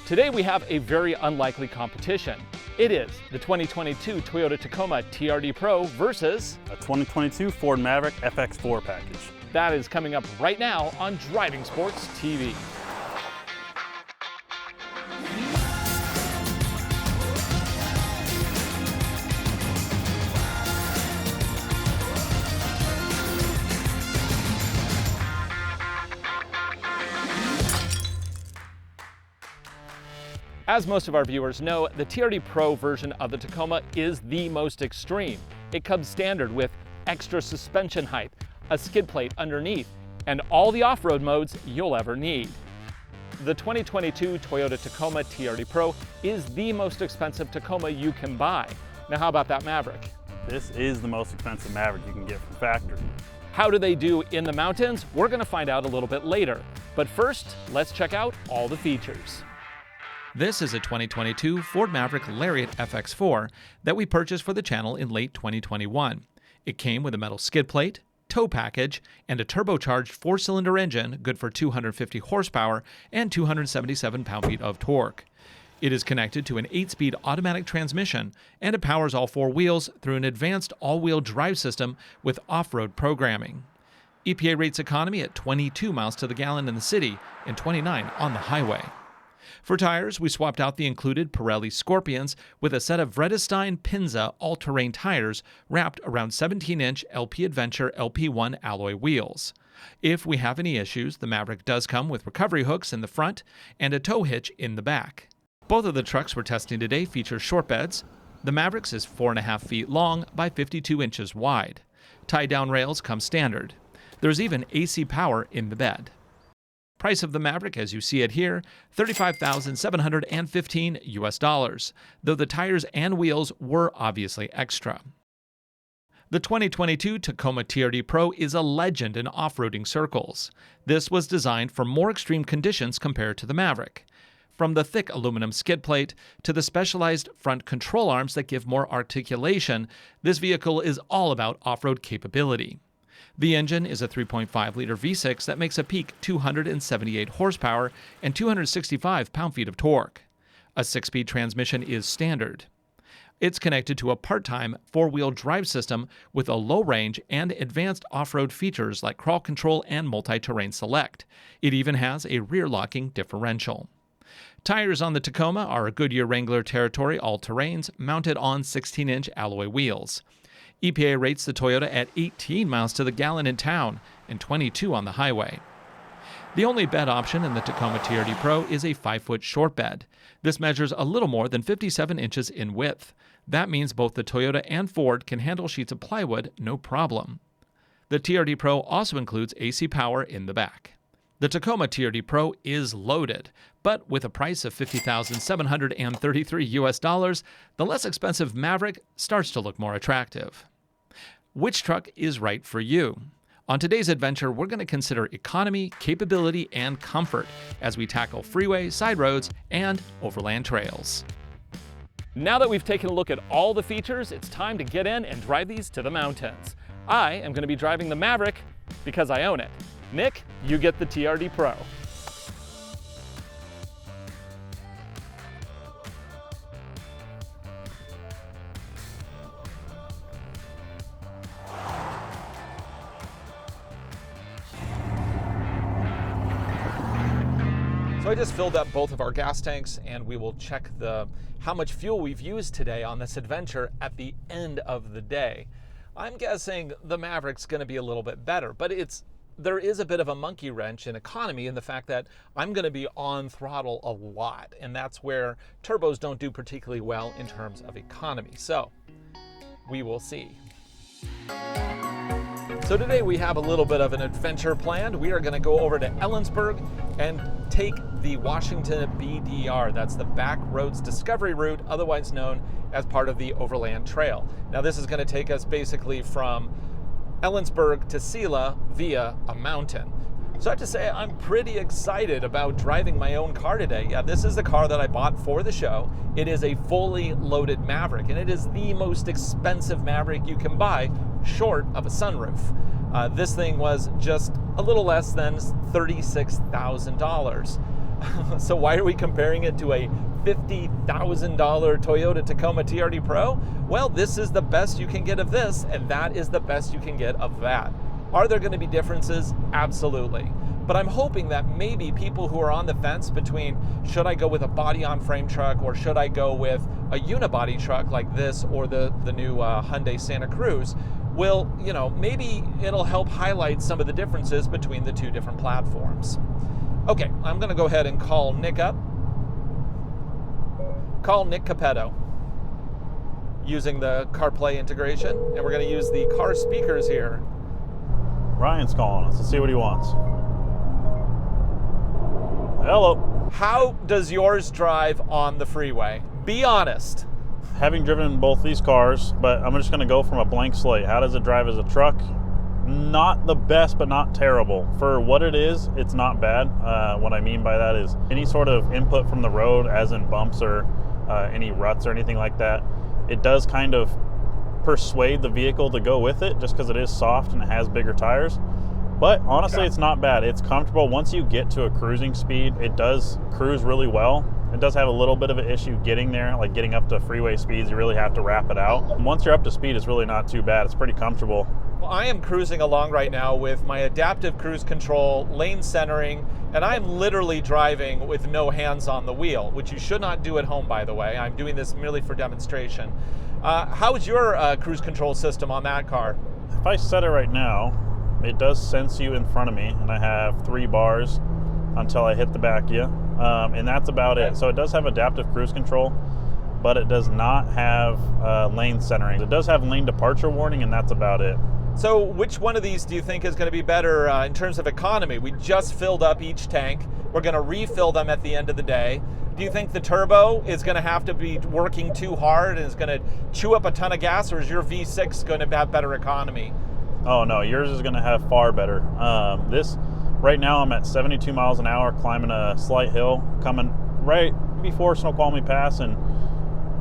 Today we have a very unlikely competition. It is the 2022 Toyota Tacoma TRD PRO versus a 2022 Ford Maverick FX4 package. That is coming up right now on Driving Sports TV. As most of our viewers know, the TRD PRO version of the Tacoma is the most extreme. It comes standard with extra suspension height, a skid plate underneath, and all the off-road modes you'll ever need. The 2022 Toyota Tacoma TRD PRO is the most expensive Tacoma you can buy. Now how about that Maverick? This is the most expensive Maverick you can get from factory. How do they do in the mountains? We're going to find out a little bit later. But first, let's check out all the features. This is a 2022 Ford Maverick Lariat FX4 that we purchased for the channel in late 2021. It came with a metal skid plate, tow package, and a turbocharged 4-cylinder engine good for 250 horsepower and 277 pound-feet of torque. It is connected to an 8-speed automatic transmission, and it powers all 4 wheels through an advanced all-wheel drive system with off-road programming. EPA rates economy at 22 miles to the gallon in the city and 29 on the highway. For tires, we swapped out the included Pirelli Scorpions with a set of Vredestein Pinza all-terrain tires wrapped around 17-inch LP Adventure LP1 alloy wheels. If we have any issues, the Maverick does come with recovery hooks in the front and a tow hitch in the back. Both of the trucks we're testing today feature short beds. The Maverick's is 4.5 feet long by 52 inches wide. Tie-down rails come standard. There's even AC power in the bed. Price of the Maverick, as you see it here, $35,715 US, though the tires and wheels were obviously extra. The 2022 Tacoma TRD PRO is a legend in off-roading circles. This was designed for more extreme conditions compared to the Maverick. From the thick aluminum skid plate to the specialized front control arms that give more articulation, this vehicle is all about off-road capability. The engine is a 3.5-liter V6 that makes a peak 278 horsepower and 265 pound-feet of torque. A 6-speed transmission is standard. It's connected to a part-time 4-wheel drive system with a low range and advanced off-road features like crawl control and multi-terrain select. It even has a rear-locking differential. Tires on the Tacoma are a Goodyear Wrangler Territory all-terrains mounted on 16-inch alloy wheels. EPA rates the Toyota at 18 miles to the gallon in town and 22 on the highway. The only bed option in the Tacoma TRD PRO is a 5-foot short bed. This measures a little more than 57 inches in width. That means both the Toyota and Ford can handle sheets of plywood no problem. The TRD PRO also includes AC power in the back. The Tacoma TRD PRO is loaded, but with a price of $50,733 US, the less expensive Maverick starts to look more attractive. Which truck is right for you? On today's adventure, we're going to consider economy, capability, and comfort as we tackle freeway, side roads, and overland trails. Now that we've taken a look at all the features, it's time to get in and drive these to the mountains. I am going to be driving the Maverick because I own it. Nick, you get the TRD PRO. So I just filled up both of our gas tanks, and we will check how much fuel we've used today on this adventure at the end of the day. I'm guessing the Maverick's going to be a little bit better, but there is a bit of a monkey wrench in economy in the fact that I'm going to be on throttle a lot, and that's where turbos don't do particularly well in terms of economy. So we will see. So today we have a little bit of an adventure planned. We are going to go over to Ellensburg and take the Washington BDR. That's the Back Roads Discovery Route, otherwise known as part of the Overland Trail. Now this is going to take us basically from Ellensburg to Sela via a mountain. So I have to say I'm pretty excited about driving my own car today. Yeah, this is the car that I bought for the show. It is a fully loaded Maverick, and it is the most expensive Maverick you can buy short of a sunroof. This thing was just a little less than $36,000. So why are we comparing it to a $50,000 Toyota Tacoma TRD Pro? Well, this is the best you can get of this, and that is the best you can get of that. Are there going to be differences? Absolutely. But I'm hoping that maybe people who are on the fence between should I go with a body-on-frame truck or should I go with a unibody truck like this or the new Hyundai Santa Cruz will, maybe it'll help highlight some of the differences between the two different platforms. Okay, I'm going to go ahead and call Nick up. Call Nick Capetto using the CarPlay integration, and we're going to use the car speakers here. Ryan's calling us. Let's see what he wants. Hello. How does yours drive on the freeway? Be honest. Having driven both these cars, but I'm just going to go from a blank slate. How does it drive as a truck? Not the best, but not terrible. For what it is, it's not bad. What I mean by that is any sort of input from the road, as in bumps or any ruts or anything like that, it does kind of persuade the vehicle to go with it just because it is soft and it has bigger tires. But honestly, it's not bad. It's comfortable. Once you get to a cruising speed, it does cruise really well. It does have a little bit of an issue getting there, like getting up to freeway speeds. You really have to wrap it out. And once you're up to speed, it's really not too bad. It's pretty comfortable. Well, I am cruising along right now with my adaptive cruise control, lane centering, and I'm literally driving with no hands on the wheel, which you should not do at home, by the way. I'm doing this merely for demonstration. How's your cruise control system on that car? If I set it right now, it does sense you in front of me, and I have 3 bars until I hit the back of you, and that's about it. So it does have adaptive cruise control, but it does not have lane centering. It does have lane departure warning, and that's about it. So which one of these do you think is going to be better in terms of economy? We just filled up each tank. We're going to refill them at the end of the day. Do you think the turbo is going to have to be working too hard and is going to chew up a ton of gas, or is your V6 going to have better economy? Oh no, yours is going to have far better. This, right now I'm at 72 miles an hour climbing a slight hill, coming right before Snoqualmie Pass, and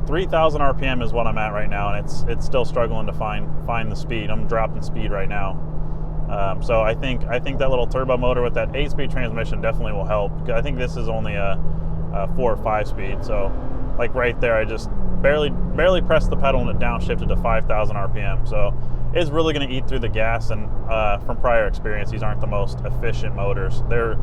3,000 RPM is what I'm at right now, and it's still struggling to find the speed. I'm dropping speed right now. So I think that little turbo motor with that 8-speed transmission definitely will help. I think this is only a 4 or 5 speed. So like right there, I just barely pressed the pedal and it downshifted to 5,000 RPM. So it's really going to eat through the gas, and from prior experience, these aren't the most efficient motors. They're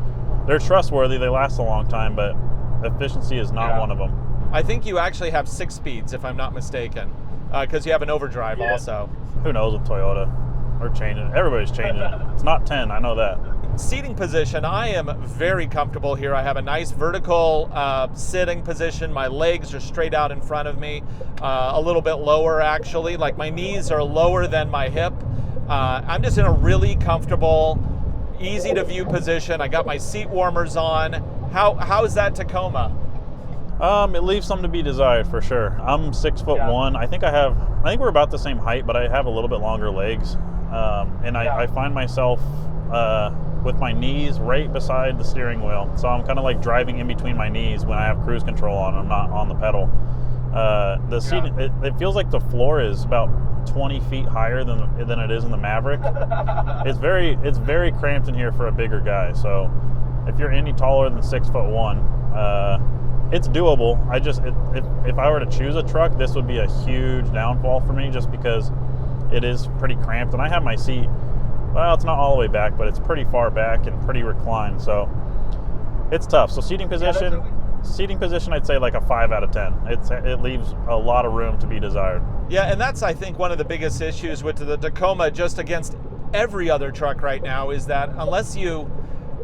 trustworthy, they last a long time, but efficiency is not one of them. I think you actually have 6 speeds, if I'm not mistaken, because you have an overdrive also. Who knows with Toyota? They're changing. Everybody's changing. It's not 10, I know that. Seating position, I am very comfortable here. I have a nice vertical sitting position. My legs are straight out in front of me, a little bit lower actually. Like my knees are lower than my hip. I'm just in a really comfortable, easy to view position. I got my seat warmers on. How is that Tacoma? It leaves something to be desired for sure. I'm 6'1". I think we're about the same height, but I have a little bit longer legs. I find myself with my knees right beside the steering wheel. So I'm kind of like driving in between my knees when I have cruise control on. I'm not on the pedal. The seat, it feels like the floor is about 20 feet higher than it is in the Maverick. It's very cramped in here for a bigger guy. So if you're any taller than 6'1", it's doable. If I were to choose a truck, this would be a huge downfall for me, just because it is pretty cramped, and I have my seat, well, it's not all the way back, but it's pretty far back and pretty reclined, so it's tough. So seating position, I'd say like a 5 out of 10. It leaves a lot of room to be desired. Yeah, and that's, I think, one of the biggest issues with the Tacoma, just against every other truck right now, is that unless you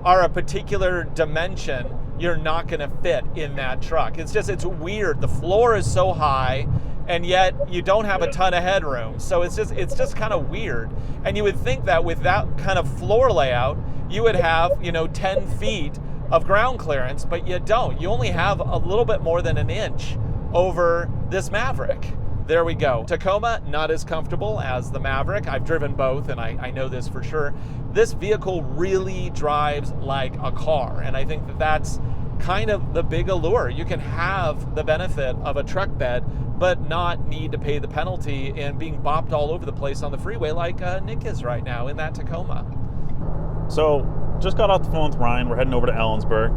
are a particular dimension, you're not going to fit in that truck. It's weird. The floor is so high, and yet you don't have a ton of headroom. So it's just kind of weird. And you would think that with that kind of floor layout, you would have, 10 feet of ground clearance, but you don't. You only have a little bit more than an inch over this Maverick. There we go. Tacoma, not as comfortable as the Maverick. I've driven both, and I know this for sure. This vehicle really drives like a car, and I think that's kind of the big allure. You can have the benefit of a truck bed, but not need to pay the penalty and being bopped all over the place on the freeway like Nick is right now in that Tacoma. So, just got off the phone with Ryan. We're heading over to Ellensburg.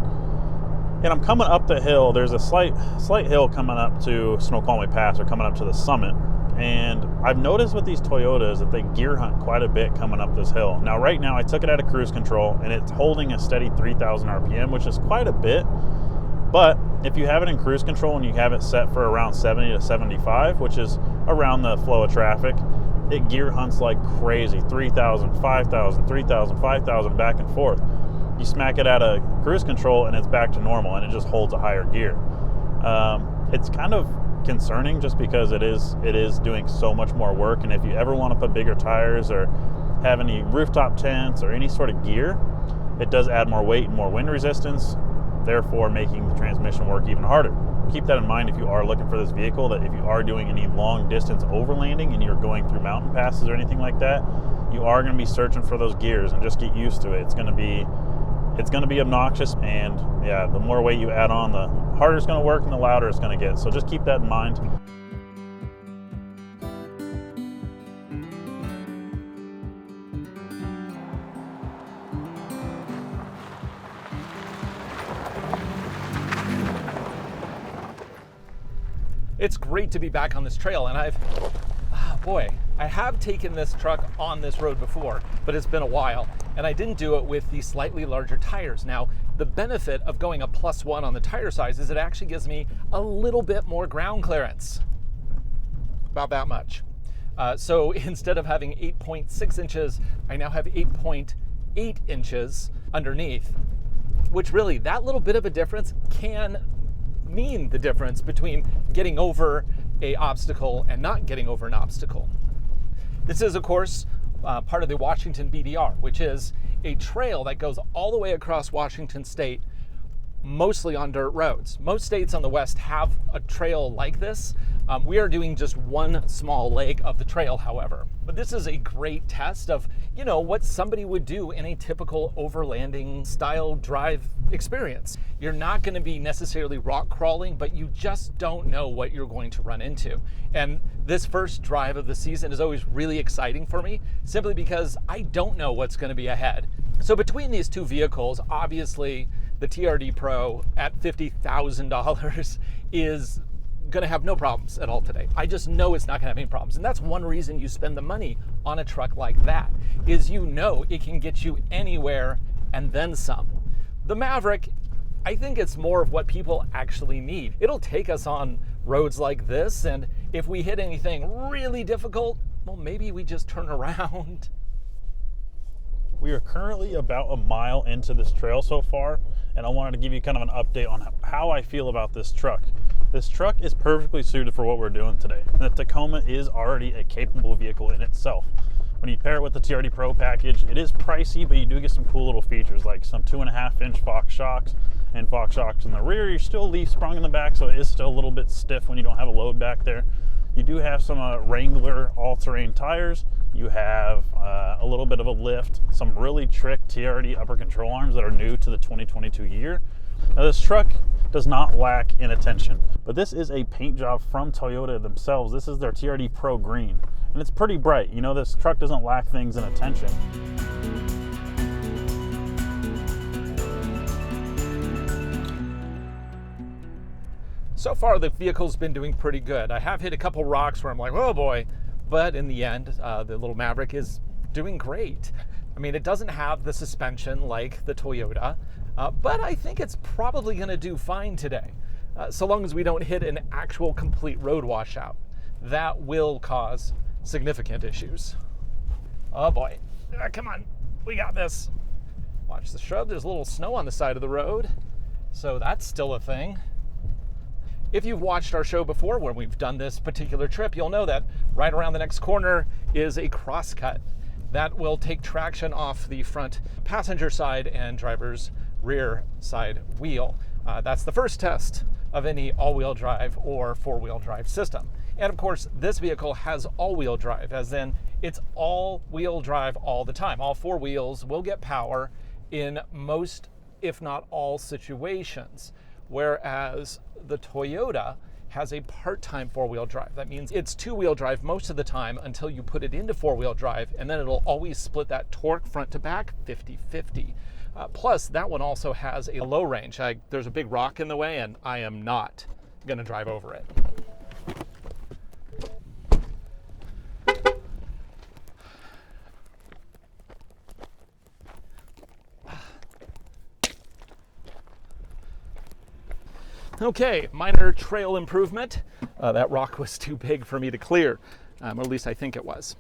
And I'm coming up the hill. There's a slight hill coming up to Snoqualmie Pass, or coming up to the summit. And I've noticed with these Toyotas that they gear hunt quite a bit coming up this hill. Now, right now, I took it out of cruise control, and it's holding a steady 3,000 RPM, which is quite a bit. But if you have it in cruise control and you have it set for around 70 to 75, which is around the flow of traffic, it gear hunts like crazy. 3,000, 5,000, 3,000, 5,000, back and forth. You smack it out of cruise control and it's back to normal, and it just holds a higher gear. It's kind of concerning just because it is doing so much more work, and if you ever want to put bigger tires or have any rooftop tents or any sort of gear, it does add more weight and more wind resistance, therefore making the transmission work even harder. Keep that in mind if you are looking for this vehicle, that if you are doing any long distance overlanding and you're going through mountain passes or anything like that, you are going to be searching for those gears, and just get used to it. It's going to be obnoxious, and yeah, the more weight you add on, the harder it's going to work and the louder it's going to get. So just keep that in mind. It's great to be back on this trail, and I have taken this truck on this road before, but it's been a while, and I didn't do it with the slightly larger tires. Now, the benefit of going a +1 on the tire size is it actually gives me a little bit more ground clearance, about that much. So instead of having 8.6 inches, I now have 8.8 inches underneath, which really, that little bit of a difference can mean the difference between getting over a obstacle and not getting over an obstacle. This is, of course, part of the Washington BDR, which is a trail that goes all the way across Washington state, mostly on dirt roads. Most states on the west have a trail like this. We are doing just one small leg of the trail, however. But this is a great test of, what somebody would do in a typical overlanding style drive experience. You're not going to be necessarily rock crawling, but you just don't know what you're going to run into. And this first drive of the season is always really exciting for me, simply because I don't know what's going to be ahead. So between these two vehicles, obviously the TRD Pro at $50,000 is going to have no problems at all today. I just know it's not going to have any problems. And that's one reason you spend the money on a truck like that, is it can get you anywhere and then some. The Maverick, I think it's more of what people actually need. It'll take us on roads like this, and if we hit anything really difficult, well, maybe we just turn around. We are currently about a mile into this trail so far, and I wanted to give you kind of an update on how I feel about this truck. This truck is perfectly suited for what we're doing today. The Tacoma is already a capable vehicle in itself. When you pair it with the TRD Pro package, it is pricey, but you do get some cool little features like some 2.5-inch Fox shocks and Fox shocks in the rear. You're still leaf sprung in the back, so it is still a little bit stiff when you don't have a load back there. You do have some Wrangler all-terrain tires. You have a little bit of a lift, some really trick TRD upper control arms that are new to the 2022 year. Now, this truck does not lack in attention, but this is a paint job from Toyota themselves. This is their TRD Pro Green, and it's pretty bright. This truck doesn't lack things in attention. So far, the vehicle's been doing pretty good. I have hit a couple rocks where I'm like, oh boy, but in the end, the little Maverick is doing great. I mean, it doesn't have the suspension like the Toyota, but I think it's probably going to do fine today, so long as we don't hit an actual complete road washout. That will cause significant issues. Oh boy, come on, we got this. Watch the shrub, there's a little snow on the side of the road, so that's still a thing. If you've watched our show before when we've done this particular trip, you'll know that right around the next corner is a crosscut that will take traction off the front passenger side and driver's rear side wheel. That's the first test of any all-wheel drive or four-wheel drive system. And of course, this vehicle has all-wheel drive, as in it's all-wheel drive all the time. All four wheels will get power in most, if not all, situations. Whereas the Toyota has a part-time four-wheel drive. That means it's two-wheel drive most of the time until you put it into four-wheel drive, and then it'll always split that torque front to back 50-50. Plus, that one also has a low range. There's a big rock in the way, and I am not going to drive over it. Okay, minor trail improvement. That rock was too big for me to clear, or at least I think it was.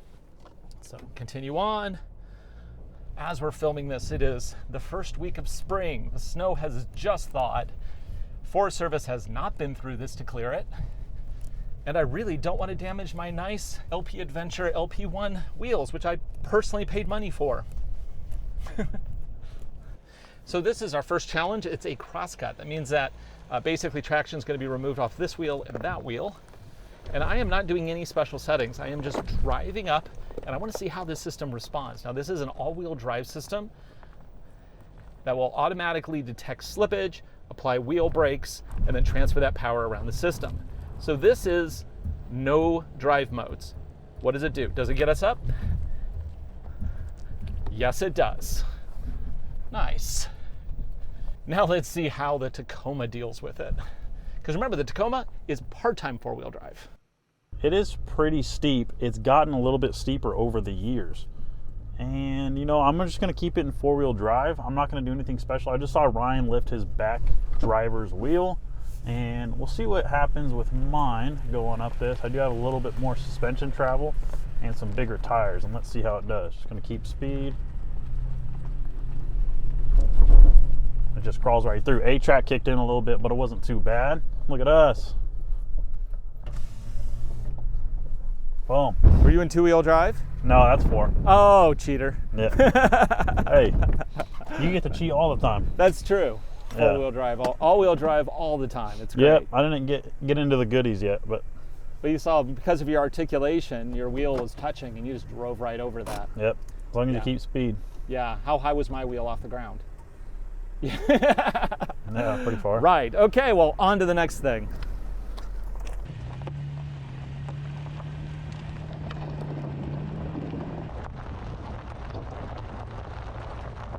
So continue on. As we're filming this, it is the first week of spring. The snow has just thawed. Forest Service has not been through this to clear it. And I really don't want to damage my nice LP Adventure LP1 wheels, which I personally paid money for. So this is our first challenge. It's a crosscut. That means that basically traction is going to be removed off this wheel and that wheel. And I am not doing any special settings. I am just driving up, and I want to see how this system responds. Now, this is an all-wheel drive system that will automatically detect slippage, apply wheel brakes, and then transfer that power around the system. So this is no drive modes. What does it do? Does it get us up? Yes, it does. Nice. Now let's see how the Tacoma deals with it. Because remember, the Tacoma is part-time four-wheel drive. It is pretty steep. It's gotten a little bit steeper over the years. And, you know, I'm just going to keep it in four-wheel drive. I'm not going to do anything special. I just saw Ryan lift his back driver's wheel, and we'll see what happens with mine going up this. I do have a little bit more suspension travel and some bigger tires, and let's see how it does. Just going to keep speed. It just crawls right through. A-track kicked in a little bit, but it wasn't too bad. Look at us. Boom. Were you in two-wheel drive? No, that's four. Oh, cheater. Yeah. Hey, you get to cheat all the time. That's true. Four-wheel drive, all-wheel drive all the time. It's great. Yep, I didn't get into the goodies yet, but you saw, because of your articulation, your wheel was touching, and you just drove right over that. Yep, as long as you keep speed. Yeah, how high was my wheel off the ground? Yeah, pretty far. Right, okay, well, on to the next thing.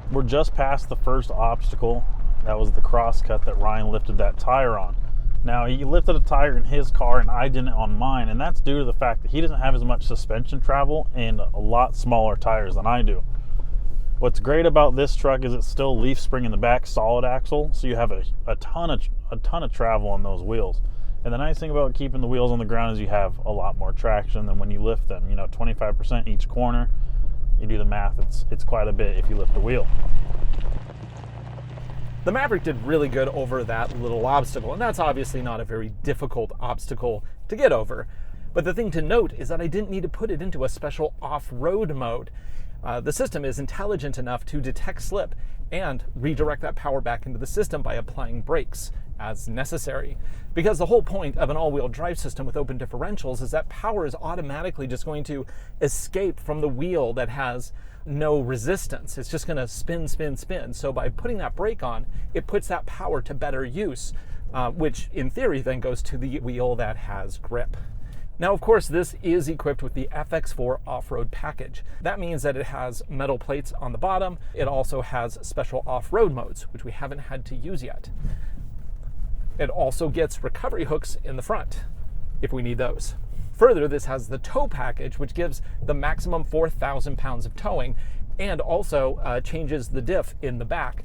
We're just past the first obstacle. That was the crosscut that Ryan lifted that tire on. Now, he lifted a tire in his car and I didn't on mine, and that's due to the fact that he doesn't have as much suspension travel and a lot smaller tires than I do. What's great about this truck is it's still leaf spring in the back, solid axle, so you have a ton of travel on those wheels. And the nice thing about keeping the wheels on the ground is you have a lot more traction than when you lift them. You know, 25% each corner. You do the math, it's quite a bit if you lift the wheel. The Maverick did really good over that little obstacle, and that's obviously not a very difficult obstacle to get over. But the thing to note is that I didn't need to put it into a special off-road mode. The system is intelligent enough to detect slip and redirect that power back into the system by applying brakes as necessary. Because the whole point of an all-wheel drive system with open differentials is that power is automatically just going to escape from the wheel that has no resistance. It's just going to spin, spin, spin. So by putting that brake on, it puts that power to better use, which in theory then goes to the wheel that has grip. Now, of course, this is equipped with the FX4 off-road package. That means that it has metal plates on the bottom. It also has special off-road modes, which we haven't had to use yet. It also gets recovery hooks in the front, if we need those. Further, this has the tow package, which gives the maximum 4,000 pounds of towing, and also changes the diff in the back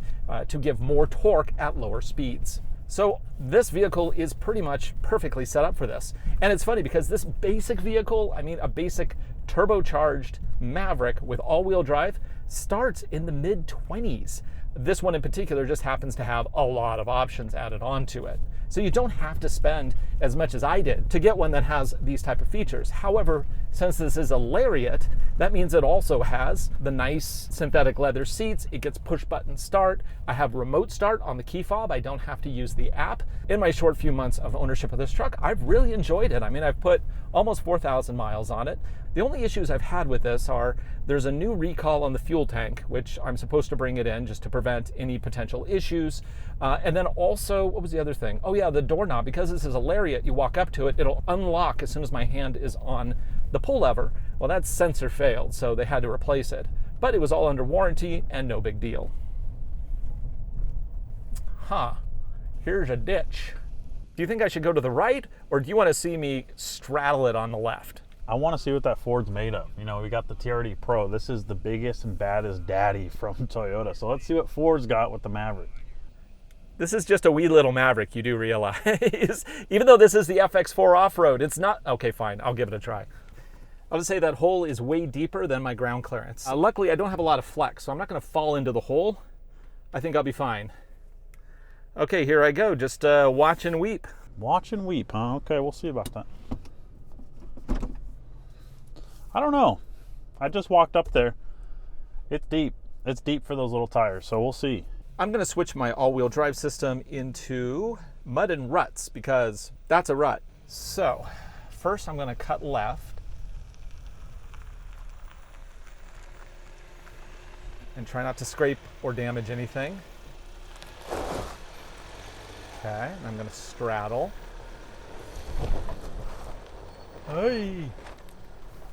to give more torque at lower speeds. So this vehicle is pretty much perfectly set up for this. And it's funny because this basic vehicle, I mean a basic turbocharged Maverick with all-wheel drive, starts in the mid-20s. This one in particular just happens to have a lot of options added onto it. So you don't have to spend as much as I did to get one that has these type of features. However, since this is a Lariat, that means it also has the nice synthetic leather seats. It gets push button start. I have remote start on the key fob. I don't have to use the app. In my short few months of ownership of this truck, I've really enjoyed it. I mean, I've put almost 4,000 miles on it. The only issues I've had with this are there's a new recall on the fuel tank, which I'm supposed to bring it in just to prevent any potential issues. And then also, what was the other thing? Oh yeah, the doorknob. Because this is a Lariat, you walk up to it, it'll unlock as soon as my hand is on the pull lever. Well, that sensor failed, so they had to replace it. But it was all under warranty and no big deal. huh, here's a ditch. Do you think I should go to the right, or do you want to see me straddle it on the left? I want to see what that Ford's made of. You know, we got the TRD PRO. This is the biggest and baddest daddy from Toyota. So let's see what Ford's got with the Maverick. This is just a wee little Maverick, you do realize. Even though this is the FX4 off-road, it's not... Okay, fine, I'll give it a try. I'll just say that hole is way deeper than my ground clearance. Luckily, I don't have a lot of flex, so I'm not going to fall into the hole. I think I'll be fine. Okay, here I go. Just watch and weep. Watch and weep, huh? Okay, we'll see about that. I don't know. I just walked up there. It's deep. It's deep for those little tires, so we'll see. I'm going to switch my all-wheel drive system into mud and ruts because that's a rut. So, first I'm going to cut left and try not to scrape or damage anything. Okay, and I'm going to straddle. Hey.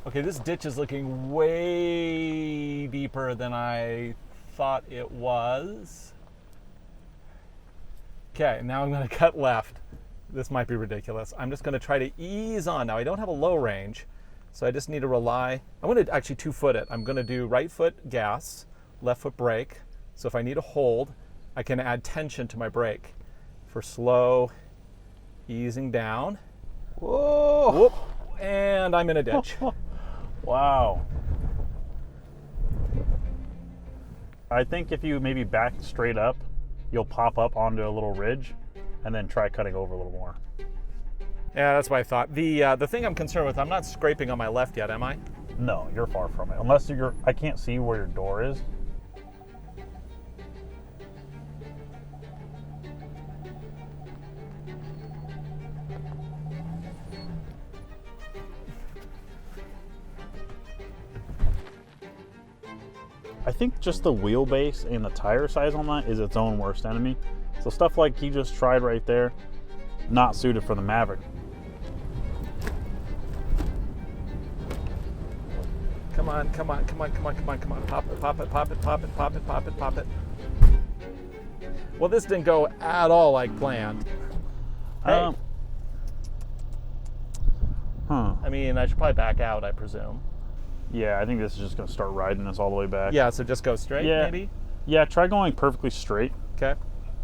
Okay, this ditch is looking way deeper than I thought it was. Okay, now I'm going to cut left. This might be ridiculous. I'm just going to try to ease on. Now, I don't have a low range, so I just need to rely. I'm going to actually 2-foot it. I'm going to do right foot gas, left foot brake. So if I need a hold, I can add tension to my brake for slow easing down. Whoa! Whoop, and I'm in a ditch. Wow. I think if you maybe back straight up, you'll pop up onto a little ridge and then try cutting over a little more. Yeah, that's what I thought. The thing I'm concerned with, I'm not scraping on my left yet, am I? No, you're far from it. Unless you're, I can't see where your door is. I think just the wheelbase and the tire size on that is its own worst enemy. So stuff like he just tried right there, not suited for the Maverick. Come on, come on, come on, come on, come on, come on. Pop it, pop it, pop it, pop it, pop it, pop it, pop it. Well, this didn't go at all like planned. Hey. I mean, I should probably back out, I presume. Yeah, I think this is just going to start riding us all the way back. Yeah, so just go straight, maybe? Yeah, try going perfectly straight. Okay.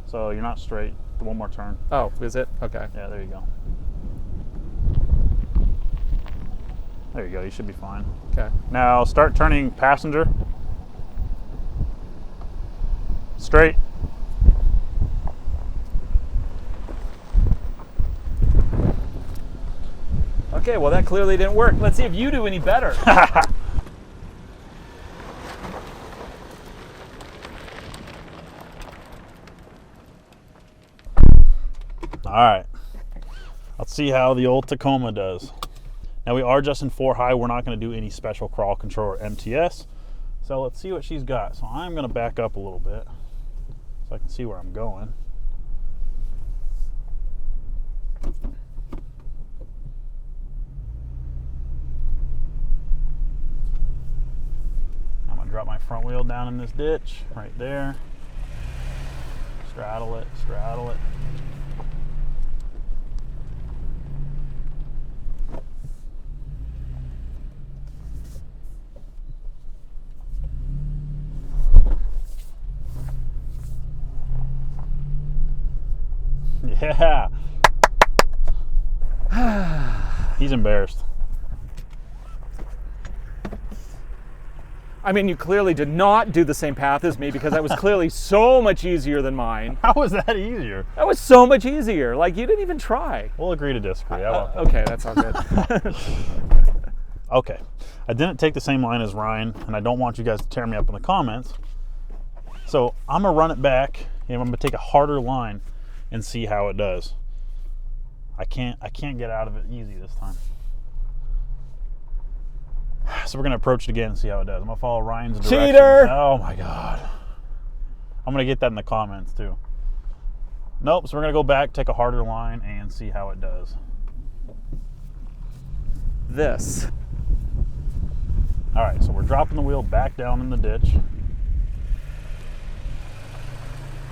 So you're not straight. One more turn. Oh, is it? Okay. Yeah, there you go. There you go. You should be fine. Okay. Now start turning passenger. Straight. Okay, well that clearly didn't work. Let's see if you do any better. All right. Let's see how the old Tacoma does. Now we are just in 4 high. We're not going to do any special crawl control or MTS. So let's see what she's got. So I'm going to back up a little bit so I can see where I'm going. I'm going to drop my front wheel down in this ditch right there. Straddle it, straddle it. Yeah. He's embarrassed. I mean, you clearly did not do the same path as me because that was clearly so much easier than mine. How was that easier? That was so much easier. Like, you didn't even try. We'll agree to disagree. Okay, that's all good. Okay. I didn't take the same line as Ryan, and I don't want you guys to tear me up in the comments. So I'm going to run it back, and I'm going to take a harder line and see how it does. I can't get out of it easy this time. So we're gonna approach it again and see how it does. I'm gonna follow Ryan's direction. Cheater! Oh my God. I'm gonna get that in the comments too. Nope, so we're gonna go back, take a harder line and see how it does. This. All right, so we're dropping the wheel back down in the ditch.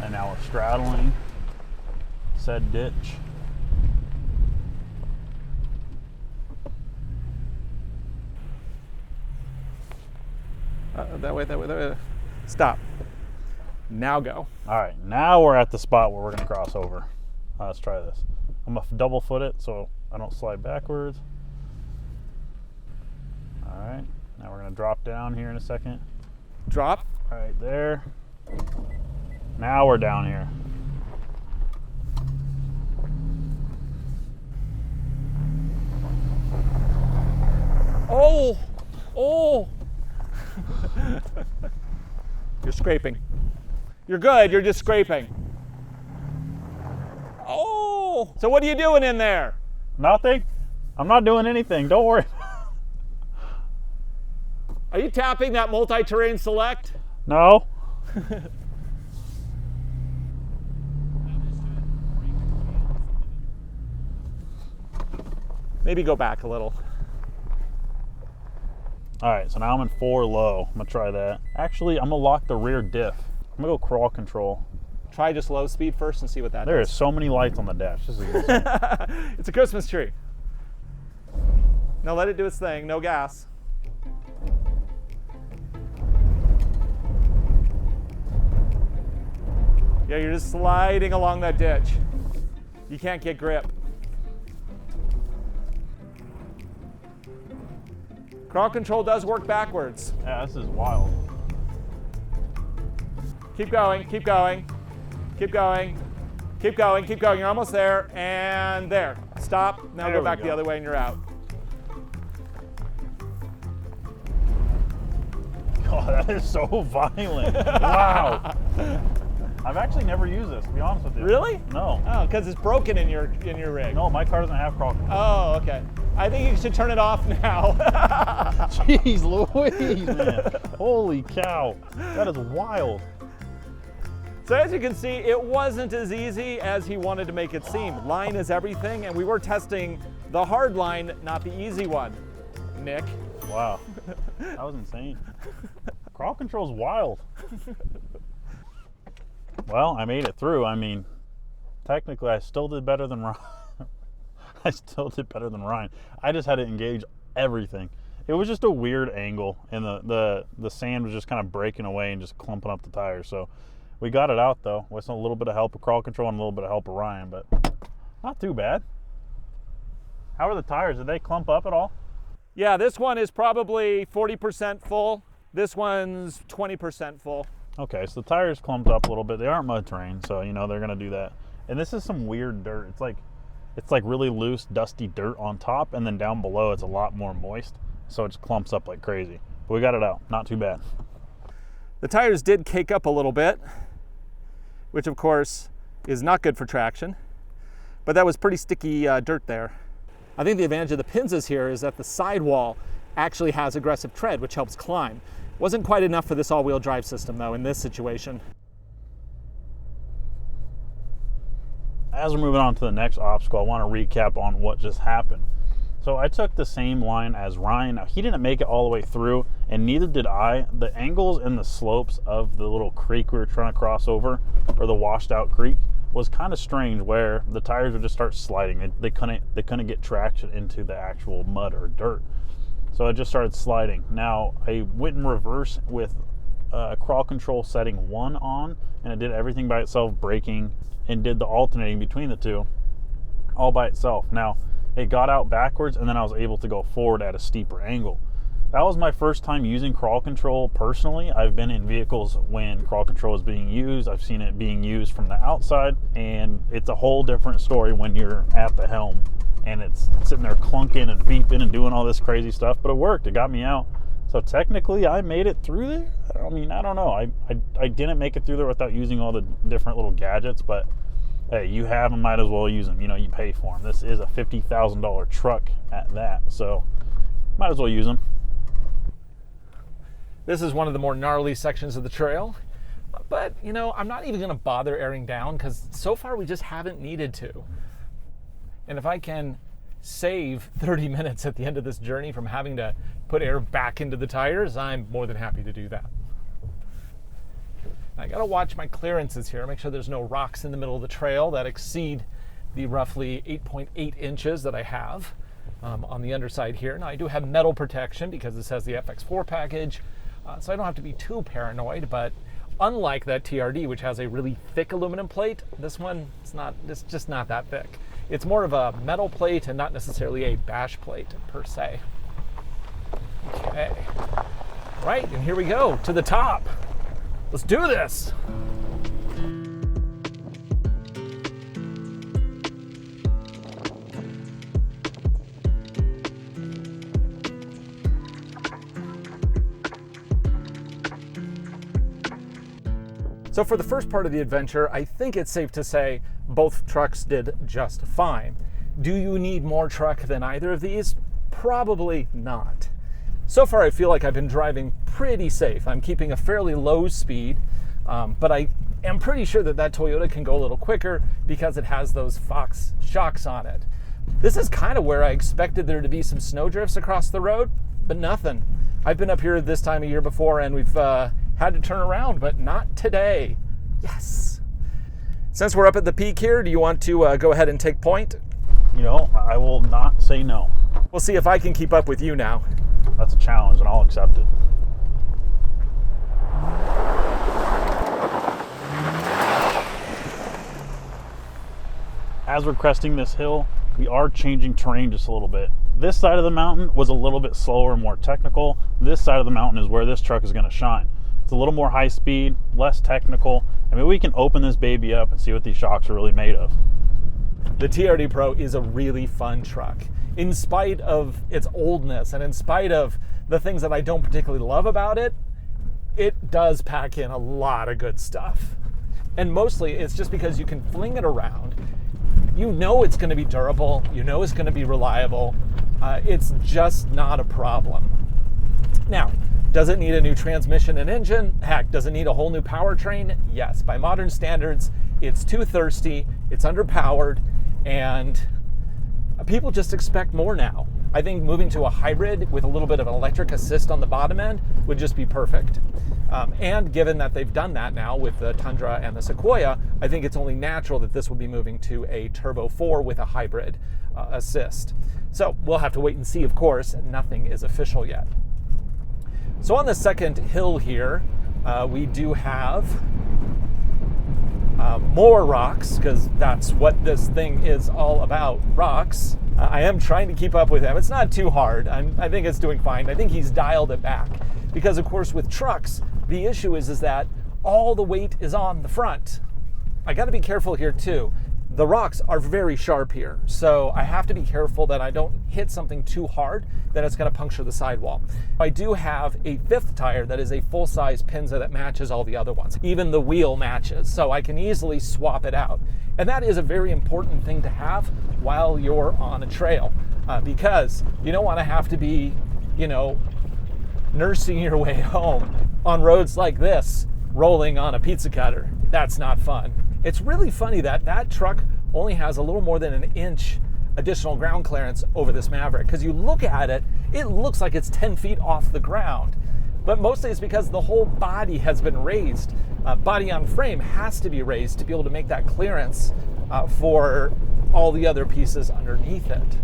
And now we're straddling. said ditch. That way. Stop. Now go. All right, now we're at the spot where we're gonna cross over. Let's try this. I'm gonna double foot it so I don't slide backwards. All right, now we're gonna drop down here in a second. Drop. Right there. Now we're down here. Oh! Oh! You're scraping. You're good, you're just scraping. Oh! So what are you doing in there? Nothing. I'm not doing anything, don't worry. Are you tapping that multi-terrain select? No. Maybe go back a little. All right, so now I'm in 4 low. I'm gonna try that. Actually, I'm gonna lock the rear diff. I'm gonna go crawl control. Try just low speed first and see what that There does. is so many lights on the dash. This is insane. It's a Christmas tree. Now let it do its thing, no gas. Yeah, you're just sliding along that ditch. You can't get grip. Crawl control does work backwards. Yeah, this is wild. Keep going, keep going, keep going, keep going, keep going. You're almost there, and there. Stop, now There go we back go. the other way and you're out. God, that is so violent. Wow. I've actually never used this, to be honest with you. Really? No. Oh, because it's broken in your rig. No, my car doesn't have crawl control. Oh, okay. I think you should turn it off now. Jeez Louise, man. Holy cow. That is wild. So as you can see, it wasn't as easy as he wanted to make it seem. Line is everything, and we were testing the hard line, not the easy one. Nick. Wow. That was insane. Crawl control is wild. Well, I made it through. I mean, technically, I still did better than Ryan. I still did better than Ryan. I just had to engage everything. It was just a weird angle, and the sand was just kind of breaking away and just clumping up the tires. So we got it out, though, with a little bit of help of crawl control and a little bit of help of Ryan, but not too bad. How are the tires? Did they clump up at all? Yeah, this one is probably 40% full. This one's 20% full. Okay, so the tires clumped up a little bit. They aren't mud terrain, so you know they're gonna do that. And this is some weird dirt. It's like really loose, dusty dirt on top, and then down below it's a lot more moist, so it just clumps up like crazy. But we got it out, not too bad. The tires did cake up a little bit, which of course is not good for traction, but that was pretty sticky dirt there. I think the advantage of the Pinzas here is that the sidewall actually has aggressive tread, which helps climb. Wasn't quite enough for this all-wheel drive system though in this situation. As we're moving on to the next obstacle, I want to recap on what just happened. So I took the same line as Ryan. Now, he didn't make it all the way through, and neither did I. The angles and the slopes of the little creek we were trying to cross over, or the washed out creek, was kind of strange, where the tires would just start sliding. They couldn't get traction into the actual mud or dirt. So it just started sliding. Now, I went in reverse with crawl control setting 1 on, and it did everything by itself, braking, and did the alternating between the two all by itself. Now, it got out backwards, and then I was able to go forward at a steeper angle. That was my first time using crawl control personally. I've been in vehicles when crawl control is being used. I've seen it being used from the outside, and it's a whole different story when you're at the helm and it's sitting there clunking and beeping and doing all this crazy stuff, but it worked. It got me out. So technically I made it through there. I mean, I don't know. I didn't make it through there without using all the different little gadgets, but hey, you have them, might as well use them. You know, you pay for them. This is a $50,000 truck at that, so might as well use them. This is one of the more gnarly sections of the trail, but you know, I'm not even gonna bother airing down because so far we just haven't needed to. And if I can save 30 minutes at the end of this journey from having to put air back into the tires, I'm more than happy to do that. I gotta watch my clearances here, make sure there's no rocks in the middle of the trail that exceed the roughly 8.8 inches that I have on the underside here. Now I do have metal protection because this has the FX4 package, so I don't have to be too paranoid, but unlike that TRD, which has a really thick aluminum plate, this one, it's just not that thick. It's more of a metal plate and not necessarily a bash plate per se. Okay, right, and here we go to the top. Let's do this. So for the first part of the adventure, I think it's safe to say both trucks did just fine. Do you need more truck than either of these? Probably not. So far, I feel like I've been driving pretty safe. I'm keeping a fairly low speed, but I am pretty sure that Toyota can go a little quicker because it has those Fox shocks on it. This is kind of where I expected there to be some snow drifts across the road, but nothing. I've been up here this time of year before and we've had to turn around, but not today. Yes. Since we're up at the peak here, do you want to go ahead and take point? You know, I will not say no. We'll see if I can keep up with you now. That's a challenge and I'll accept it. As we're cresting this hill, we are changing terrain just a little bit. This side of the mountain was a little bit slower and more technical. This side of the mountain is where this truck is going to shine. It's a little more high speed, less technical. I mean, we can open this baby up and see what these shocks are really made of. The TRD Pro is a really fun truck. In spite of its oldness and in spite of the things that I don't particularly love about it, it does pack in a lot of good stuff. And mostly it's just because you can fling it around. You know it's going to be durable. You know it's going to be reliable. It's just not a problem. Now, does it need a new transmission and engine? Heck, does it need a whole new powertrain? Yes. By modern standards, it's too thirsty, it's underpowered, and people just expect more now. I think moving to a hybrid with a little bit of an electric assist on the bottom end would just be perfect. And given that they've done that now with the Tundra and the Sequoia, I think it's only natural that this will be moving to a Turbo 4 with a hybrid assist. So we'll have to wait and see, of course. Nothing is official yet. So on the second hill here, we do have more rocks, because that's what this thing is all about, rocks. I am trying to keep up with him. It's not too hard. I think it's doing fine. I think he's dialed it back. Because, of course, with trucks, the issue is that all the weight is on the front. I got to be careful here, too. The rocks are very sharp here, so I have to be careful that I don't hit something too hard that it's going to puncture the sidewall. I do have a fifth tire that is a full-size Pinza that matches all the other ones. Even the wheel matches, so I can easily swap it out. And that is a very important thing to have while you're on a trail, because you don't want to have to be, nursing your way home on roads like this, rolling on a pizza cutter. That's not fun. It's really funny that that truck only has a little more than an inch additional ground clearance over this Maverick, because you look at it, it looks like it's 10 feet off the ground. But mostly it's because the whole body has been raised. Body on frame has to be raised to be able to make that clearance for all the other pieces underneath it.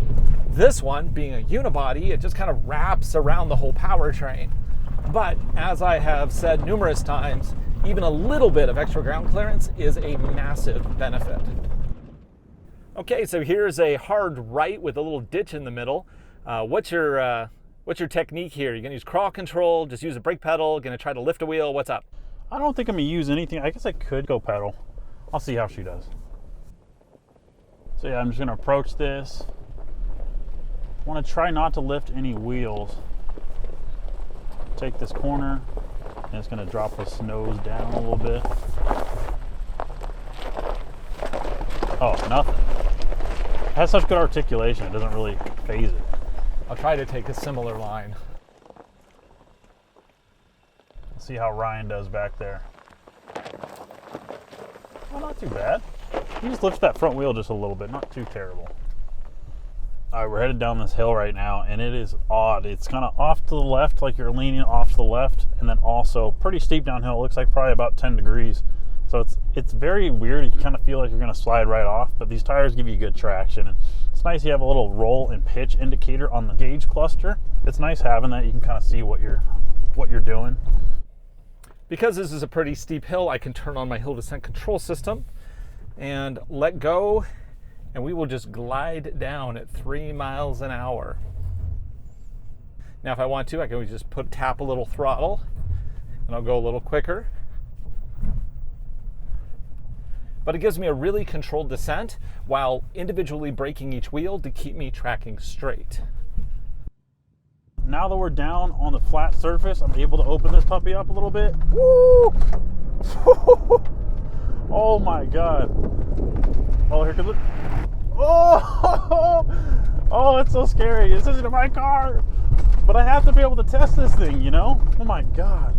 This one, being a unibody, it just kind of wraps around the whole powertrain. But as I have said numerous times, even a little bit of extra ground clearance is a massive benefit. Okay, so here's a hard right with a little ditch in the middle. What's your technique here? You gonna use crawl control, just use a brake pedal, gonna try to lift a wheel, what's up? I don't think I'm gonna use anything. I guess I could go pedal. I'll see how she does. So yeah, I'm just gonna approach this. I wanna try not to lift any wheels. Take this corner, and it's gonna drop this nose down a little bit. Oh, nothing. It has such good articulation, it doesn't really phase it. I'll try to take a similar line. Let's see how Ryan does back there. Well, not too bad. He just lifts that front wheel just a little bit, not too terrible. All right, we're headed down this hill right now, and it is odd. It's kind of off to the left, like you're leaning off to the left, and then also pretty steep downhill. It looks like probably about 10 degrees. So it's very weird. You kind of feel like you're going to slide right off, but these tires give you good traction. And it's nice you have a little roll and pitch indicator on the gauge cluster. It's nice having that. You can kind of see what you're doing. Because this is a pretty steep hill, I can turn on my hill descent control system and let go, and we will just glide down at 3 miles an hour. Now, if I want to, I can just tap a little throttle, and I'll go a little quicker. But it gives me a really controlled descent while individually braking each wheel to keep me tracking straight. Now that we're down on the flat surface, I'm able to open this puppy up a little bit. Woo! Oh my God. Oh, here comes it. Oh, oh, it's so scary. This isn't my car. But I have to be able to test this thing, you know? Oh my God.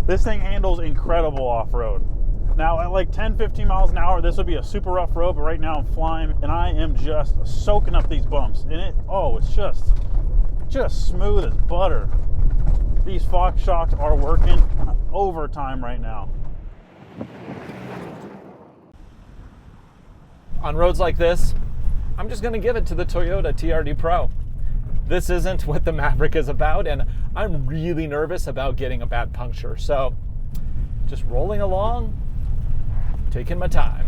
This thing handles incredible off-road. Now at like 10, 15 miles an hour, this would be a super rough road, but right now I'm flying and I am just soaking up these bumps. And it's just smooth as butter. These Fox shocks are working overtime right now. On roads like this, I'm just going to give it to the Toyota TRD Pro. This isn't what the Maverick is about, and I'm really nervous about getting a bad puncture. So just rolling along, taking my time.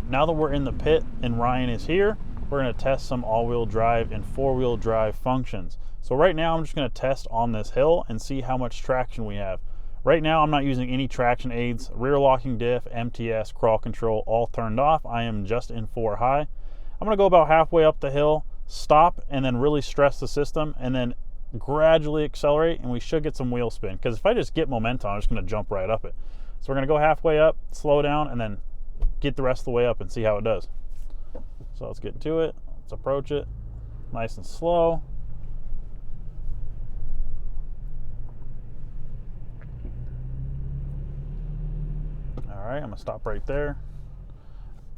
Now that we're in the pit and Ryan is here, we're going to test some all-wheel drive and four-wheel drive functions. So right now I'm just going to test on this hill and see how much traction we have. Right now I'm not using any traction aids, rear locking diff, MTS, crawl control, all turned off. I am just in 4 high. I'm going to go about halfway up the hill, stop, and then really stress the system, and then gradually accelerate, and we should get some wheel spin. Because if I just get momentum, I'm just going to jump right up it. So we're going to go halfway up, slow down, and then get the rest of the way up and see how it does. So let's get to it. Let's approach it nice and slow. All right, I'm gonna stop right there.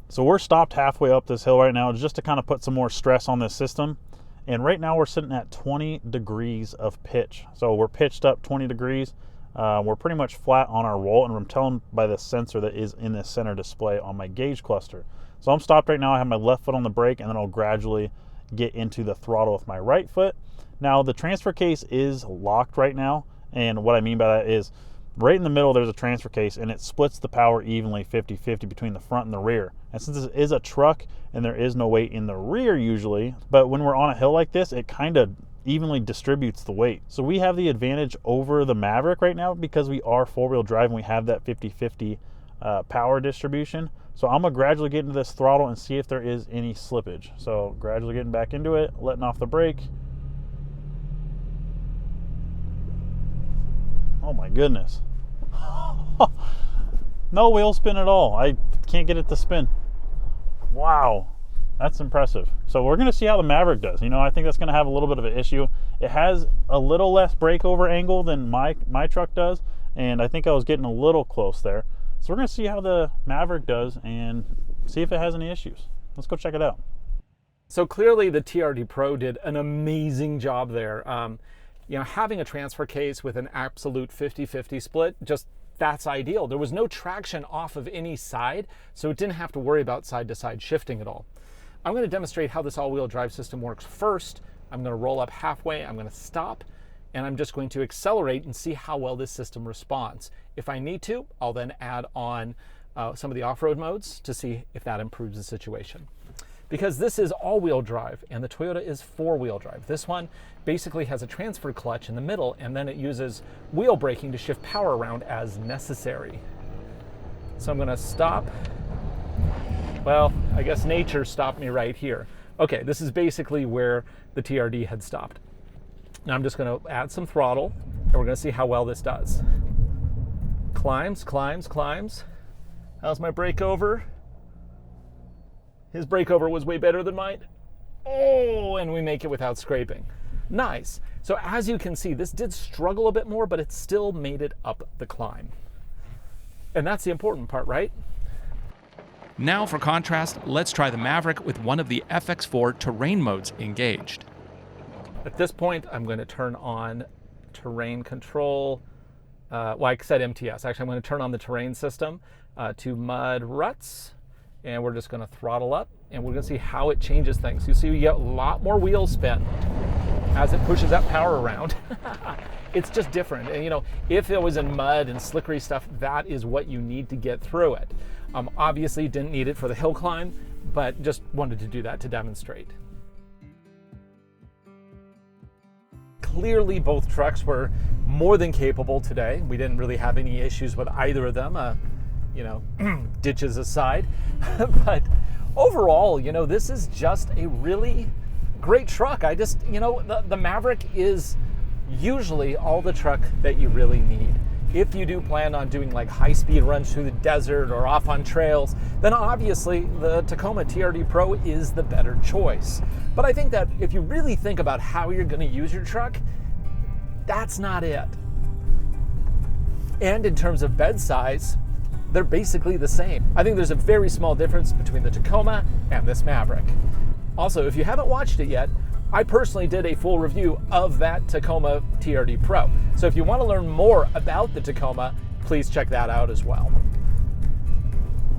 So we're stopped halfway up this hill right now just to kind of put some more stress on this system. And right now we're sitting at 20 degrees of pitch. So we're pitched up 20 degrees. We're pretty much flat on our roll, and I'm telling by the sensor that is in this center display on my gauge cluster. So I'm stopped right now. I have my left foot on the brake, and then I'll gradually get into the throttle with my right foot. Now the transfer case is locked right now, and what I mean by that is right in the middle there's a transfer case, and it splits the power evenly 50-50 between the front and the rear. And since this is a truck and there is no weight in the rear usually, but when we're on a hill like this, it kind of evenly distributes the weight. So we have the advantage over the Maverick right now because we are four-wheel drive and we have that 50-50 power distribution. So I'm gonna gradually get into this throttle and see if there is any slippage. So gradually getting back into it, letting off the brake. Oh my goodness. No wheel spin at all. I can't get it to spin. Wow, that's impressive. So we're gonna see how the Maverick does. You know, I think that's gonna have a little bit of an issue. It has a little less breakover angle than my truck does, and I think I was getting a little close there. So we're gonna see how the Maverick does and see if it has any issues. Let's go check it out. So clearly the TRD Pro did an amazing job there. You know, having a transfer case with an absolute 50-50 split, that's ideal. There was no traction off of any side, so it didn't have to worry about side-to-side shifting at all. I'm going to demonstrate how this all-wheel drive system works first. I'm going to roll up halfway, I'm going to stop, and I'm just going to accelerate and see how well this system responds. If I need to, I'll then add on some of the off-road modes to see if that improves the situation. Because this is all-wheel drive and the Toyota is four-wheel drive. This one basically has a transfer clutch in the middle, and then it uses wheel braking to shift power around as necessary. So I'm going to stop. Well, I guess nature stopped me right here. Okay, this is basically where the TRD had stopped. Now I'm just going to add some throttle, and we're going to see how well this does. Climbs, climbs, climbs. How's my breakover? His breakover was way better than mine. Oh, and we make it without scraping. Nice. So as you can see, this did struggle a bit more, but it still made it up the climb. And that's the important part, right? Now for contrast, let's try the Maverick with one of the FX4 terrain modes engaged. At this point, I'm going to turn on terrain control. Well, I said MTS. Actually, I'm going to turn on the terrain system to mud ruts, and we're just going to throttle up, and we're going to see how it changes things. You see we get a lot more wheel spin as it pushes that power around. It's just different. And you know, if it was in mud and slickery stuff, that is what you need to get through it. Obviously didn't need it for the hill climb, but just wanted to do that to demonstrate. Clearly both trucks were more than capable today. We didn't really have any issues with either of them, you know, ditches aside. But overall, you know, this is just a really great truck. I just, you know, the Maverick is usually all the truck that you really need. If you do plan on doing like high-speed runs through the desert or off on trails, then obviously the Tacoma TRD Pro is the better choice. But I think that if you really think about how you're going to use your truck, that's not it. And in terms of bed size, they're basically the same. I think there's a very small difference between the Tacoma and this Maverick. Also, if you haven't watched it yet, I personally did a full review of that Tacoma TRD Pro. So if you want to learn more about the Tacoma, please check that out as well.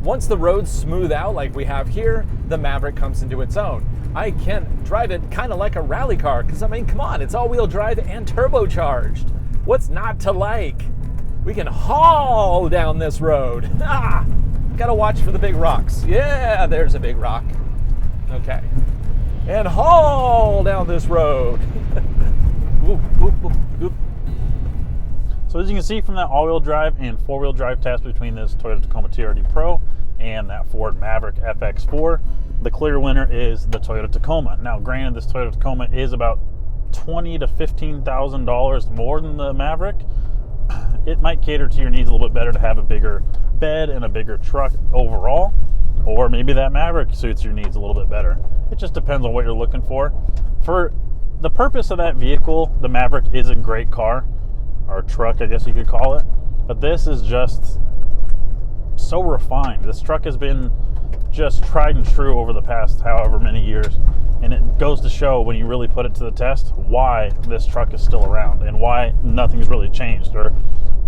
Once the roads smooth out like we have here, the Maverick comes into its own. I can drive it kind of like a rally car, because I mean, come on, it's all-wheel drive and turbocharged. What's not to like? We can haul down this road. Gotta watch for the big rocks. Yeah, there's a big rock. Okay. And haul down this road. Whoop, whoop, whoop, whoop. So as you can see from that all-wheel drive and four-wheel drive test between this Toyota Tacoma TRD Pro and that Ford Maverick FX4, the clear winner is the Toyota Tacoma. Now granted, this Toyota Tacoma is about $20,000 to $15,000 more than the Maverick. It might cater to your needs a little bit better to have a bigger bed and a bigger truck overall, or maybe that Maverick suits your needs a little bit better. It just depends on what you're looking for. For the purpose of that vehicle, the Maverick is a great car, or truck I guess you could call it, but this is just so refined. This truck has been just tried and true over the past however many years, and it goes to show when you really put it to the test why this truck is still around and why nothing's really changed, or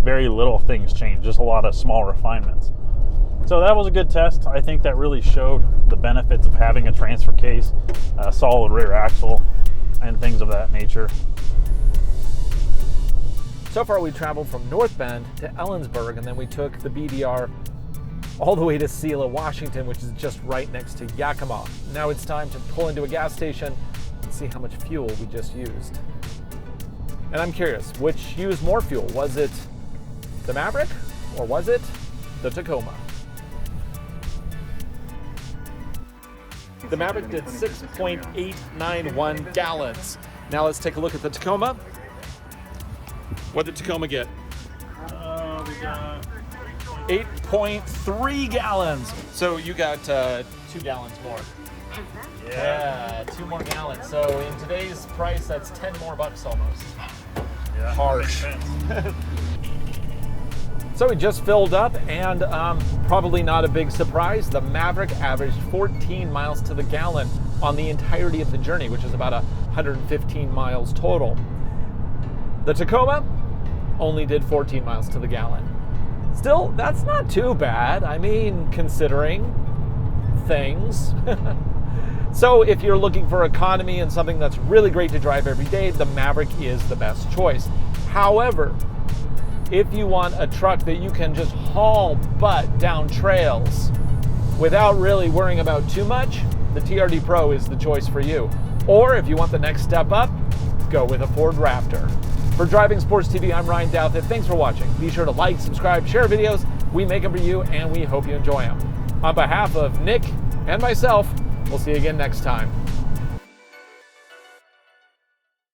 very little things changed, just a lot of small refinements. So that was a good test. I think that really showed the benefits of having a transfer case, a solid rear axle, and things of that nature. So far we traveled from North Bend to Ellensburg, and then we took the BDR all the way to Selah, Washington, which is just right next to Yakima. Now it's time to pull into a gas station and see how much fuel we just used. And I'm curious, which used more fuel? Was it the Maverick or was it the Tacoma? The Maverick did 6.891 gallons. Now let's take a look at the Tacoma. What did the Tacoma get? We got 8.3 gallons. So you got 2 gallons more. Yeah, 2 more gallons. So in today's price, that's 10 more bucks almost. Yeah, harsh. So we just filled up, and probably not a big surprise, the Maverick averaged 14 miles to the gallon on the entirety of the journey, which is about 115 miles total. The Tacoma only did 14 miles to the gallon. Still, that's not too bad. I mean, considering things. So if you're looking for economy and something that's really great to drive every day, the Maverick is the best choice. However, if you want a truck that you can just haul butt down trails without really worrying about too much, the TRD Pro is the choice for you. Or if you want the next step up, go with a Ford Raptor. For Driving Sports TV, I'm Ryan Douthit. Thanks for watching. Be sure to like, subscribe, share videos. We make them for you, and we hope you enjoy them. On behalf of Nick and myself, we'll see you again next time.